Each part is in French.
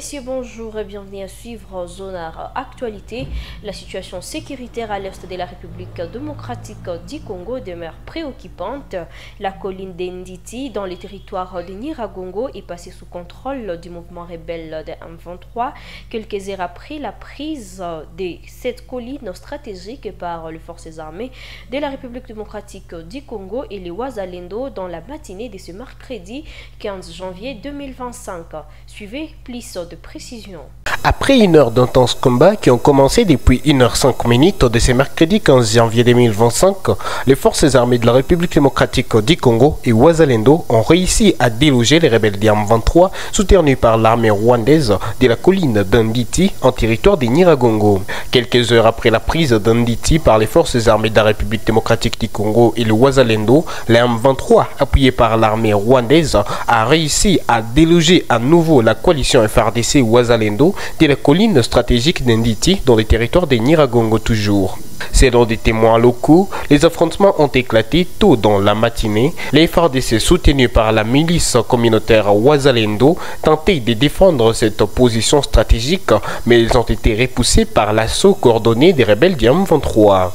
messieurs, bonjour et bienvenue à suivre Zonar Actualité. La situation sécuritaire à l'est de la République démocratique du Congo demeure préoccupante. La colline d'Enditi, dans le territoire de Nyiragongo, est passée sous contrôle du mouvement rebelle de M23 quelques heures après la prise de cette colline stratégique par les forces armées de la République démocratique du Congo et les Wazalendo dans la matinée de ce mercredi 15 janvier 2025. Suivez plus de précision. Après une heure d'intenses combats qui ont commencé depuis 1h05 de ce mercredi 15 janvier 2025, les forces armées de la République démocratique du Congo et Wazalendo ont réussi à déloger les rebelles du M23 soutenus par l'armée rwandaise de la colline d'Enditi en territoire de Nyiragongo. Quelques heures après la prise d'Enditi par les forces armées de la République démocratique du Congo et le Wazalendo, le M23, appuyé par l'armée rwandaise, a réussi à déloger à nouveau la coalition FARDC Wazalendo de la colline stratégique d'Enditi dans le territoire de Nyiragongo toujours. Selon des témoins locaux, les affrontements ont éclaté tôt dans la matinée. Les FARDC soutenus par la milice communautaire Wazalendo tentaient de défendre cette position stratégique, mais ils ont été repoussés par l'assaut coordonné des rebelles du M23.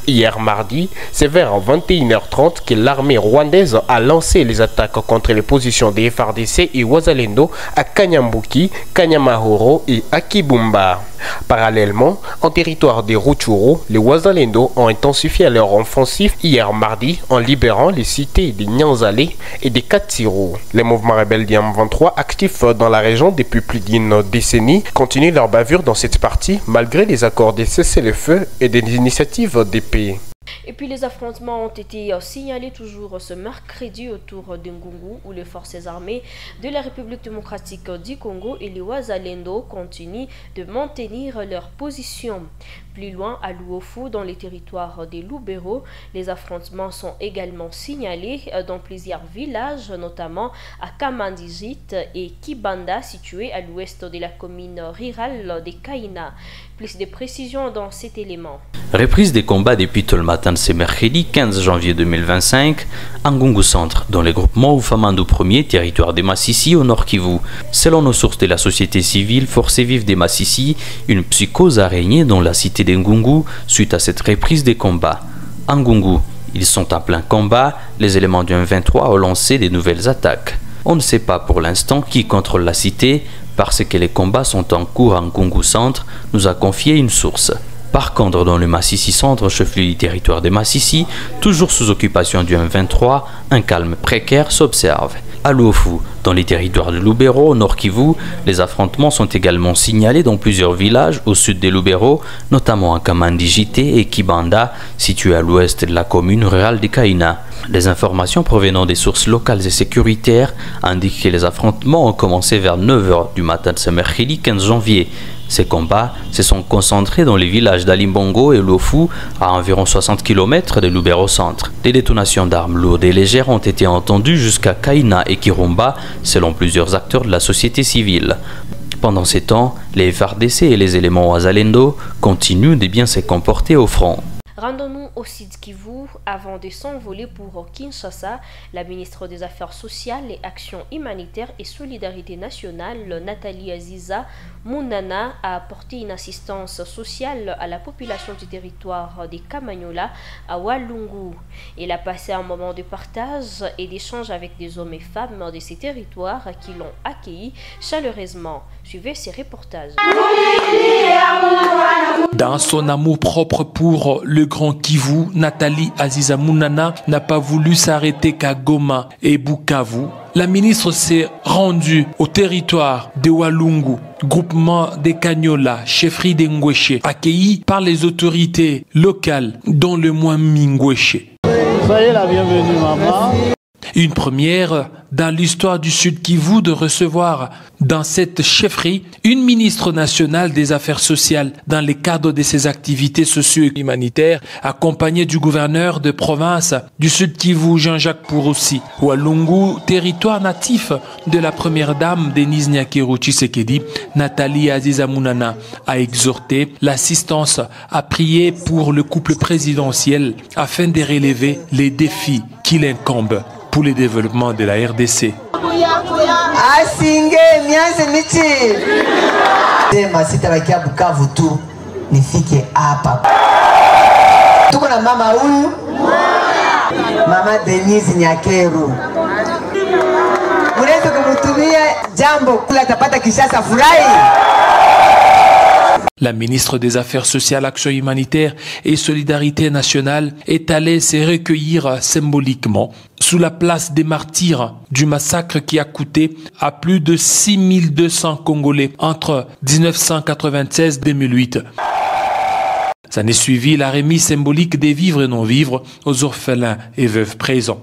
Hier mardi, c'est vers 21h30 que l'armée rwandaise a lancé les attaques contre les positions des FARDC et Wazalendo à Kanyambuki, Kanyamahoro et Akibumba. Parallèlement, en territoire des Rutshuru, les Wazalendo ont intensifié leur offensive hier mardi en libérant les cités de Nyanzale et de Katsiro. Les mouvements rebelles du M23 actifs dans la région depuis plus d'une décennie continuent leur bavure dans cette partie malgré les accords de cessez-le-feu et des initiatives de paix. Et puis les affrontements ont été signalés toujours ce mercredi autour de Ngungu où les forces armées de la République démocratique du Congo et les Wazalendo continuent de maintenir leur position. Plus loin, à Luofu, dans les territoires des Lubero, les affrontements sont également signalés dans plusieurs villages, notamment à Kamandijit et Kibanda, situés à l'ouest de la commune rurale de Kaina. Plus de précisions dans cet élément. Reprise des combats depuis tôt le matin de ce mercredi 15 janvier 2025 à Ngungu Centre, dans le groupement Oufamandou 1er, territoire des Massissi au Nord Kivu. Selon nos sources de la société civile, Forces vives des Massissi, une psychose a régné dans la cité de Ngungu suite à cette reprise des combats. À Ngungu, ils sont en plein combat, les éléments du M23 ont lancé des nouvelles attaques. On ne sait pas pour l'instant qui contrôle la cité parce que les combats sont en cours à Ngungu Centre, nous a confié une source. Par contre, dans le Massissi Centre, chef-lieu du territoire des Massissi, toujours sous occupation du M23, un calme précaire s'observe. À Luofu, dans les territoires de Lubero, au Nord Kivu, les affrontements sont également signalés dans plusieurs villages au sud de Lubero, notamment à Kamandijite et Kibanda, situés à l'ouest de la commune rurale de Kaina. Les informations provenant des sources locales et sécuritaires indiquent que les affrontements ont commencé vers 9h du matin de ce mercredi 15 janvier. Ces combats se sont concentrés dans les villages d'Alimbongo et Luofu, à environ 60 km de Lubero Centre. Des détonations d'armes lourdes et légères ont été entendues jusqu'à Kaina et Kirumba, selon plusieurs acteurs de la société civile. Pendant ces temps, les FARDC et les éléments Wazalendo continuent de bien se comporter au front. Rendons-nous au Sud Kivu avant de s'envoler pour Kinshasa. La ministre des Affaires sociales et Actions humanitaires et Solidarité nationale, Nathalie Aziza Mounana, a apporté une assistance sociale à la population du territoire des Kamanyola à Walungu. Elle a passé un moment de partage et d'échange avec des hommes et femmes de ces territoires qui l'ont accueilli chaleureusement. Suivez ces reportages. Dans son amour propre pour le Grand Kivu, Nathalie Aziza Mounana n'a pas voulu s'arrêter qu'à Goma et Bukavu. La ministre s'est rendue au territoire de Walungu, groupement des Kanyola, chefferie de Ngweshe, accueillie par les autorités locales, dont le Mwami Ngweshe. Soyez la bienvenue, maman. Une première dans l'histoire du Sud Kivu de recevoir dans cette chefferie une ministre nationale des Affaires sociales dans le cadre de ses activités socio-humanitaires, accompagnée du gouverneur de province du Sud Kivu, Jean-Jacques Pouroussi. Walungu, territoire natif de la première dame Denise Nyakeru Tshisekedi, Nathalie Aziza Mounana a exhorté l'assistance à prier pour le couple présidentiel afin de relever les défis qui l'incombent pour le développement de la RDC. Asinge mianze michi. Sema sitabakia Bukavu tu nifike hapa. Tuko na mama huyu. Mama Denise Nyakeru. Mnaweza kumtumia jambo kula tapata Kinshasa furahi. La ministre des Affaires sociales, Action humanitaire et Solidarité nationale est allée se recueillir symboliquement sous la place des martyrs du massacre qui a coûté à plus de 6200 Congolais entre 1996 et 2008. Ça n'est suivi la remise symbolique des vivres et non-vivres aux orphelins et veuves présents.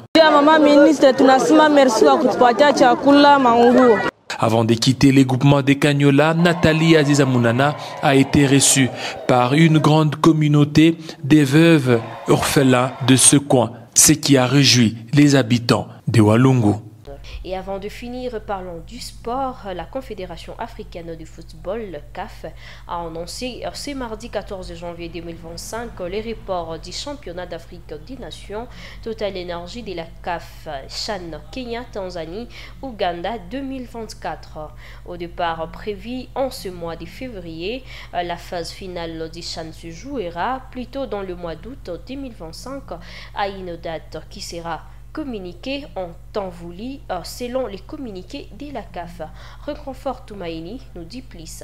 Avant de quitter les groupements des Cagnola, Nathalie Azizamounana a été reçue par une grande communauté des veuves orphelins de ce coin, ce qui a réjoui les habitants de Walungu. Et avant de finir, parlons du sport. La Confédération africaine de football, CAF, a annoncé ce mardi 14 janvier 2025 les reports du championnat d'Afrique des Nations Total Énergie de la CAF Chan Kenya, Tanzanie, Ouganda 2024. Au départ prévu en ce mois de février, la phase finale du Chan se jouera plutôt dans le mois d'août 2025 à une date qui sera communiqué en temps voulu selon les communiqués de la CAF. Reconfort Toumaïni nous dit plus.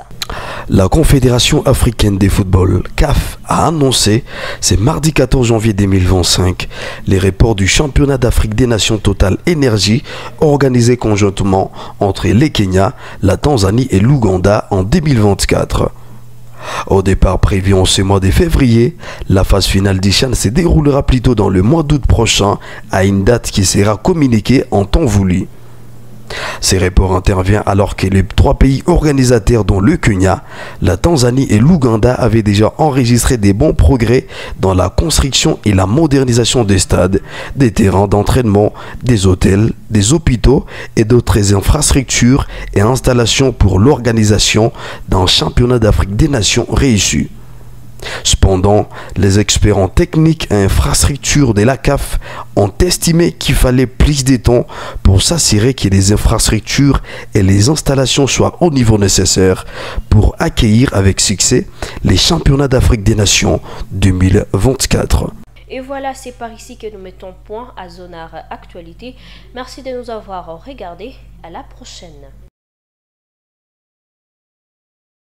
La Confédération africaine des football, CAF, a annoncé ce mardi 14 janvier 2025 les reports du championnat d'Afrique des Nations Total Énergie organisé conjointement entre les Kenya, la Tanzanie et l'Ouganda en 2024. Au départ prévu en ce mois de février, la phase finale du Chan se déroulera plutôt dans le mois d'août prochain à une date qui sera communiquée en temps voulu. Ces reports interviennent alors que les trois pays organisateurs dont le Kenya, la Tanzanie et l'Ouganda avaient déjà enregistré des bons progrès dans la construction et la modernisation des stades, des terrains d'entraînement, des hôtels, des hôpitaux et d'autres infrastructures et installations pour l'organisation d'un championnat d'Afrique des Nations réussi. Cependant, les experts en technique et infrastructures de la CAF ont estimé qu'il fallait plus de temps pour s'assurer que les infrastructures et les installations soient au niveau nécessaire pour accueillir avec succès les championnats d'Afrique des Nations 2024. Et voilà, c'est par ici que nous mettons point à Zonar Actualité. Merci de nous avoir regardés. À la prochaine.